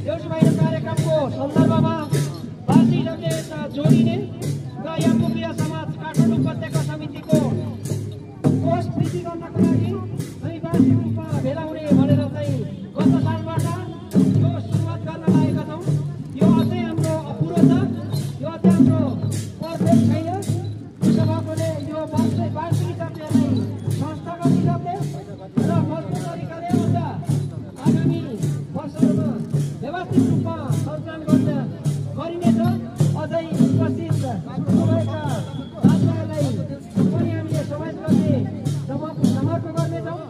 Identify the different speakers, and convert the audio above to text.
Speaker 1: देउसी भैलो कार्यक्रमको सन्दर्भमा वासीहरूले जोडिने र यापुप्रिया समाज काठमाडौँ उपत्यका समितिको कोष वृद्धि गर्नको लागि हामी वार्षिक रूपमा भेला हुने भनेर चाहिँ गत सालबाट यो सुरुवात गर्न लागेका छौँ। यो अझै हाम्रो अपुरो छ, यो अझै हाम्रो पर्फेक्ट छैन। त्यसो भएकोले यो वार्षिक हिसाबले संस्थागत हिसाबले र मजबुत तरिकाले अझ आगामी वर्षहरूमा व्यवस्थित रूपमा सञ्चालन गरिनेछ। अझै उपस्थित भएका दाजुभाइलाई पनि हामीले समावेश गर्ने समर्पण गर्नेछौँ।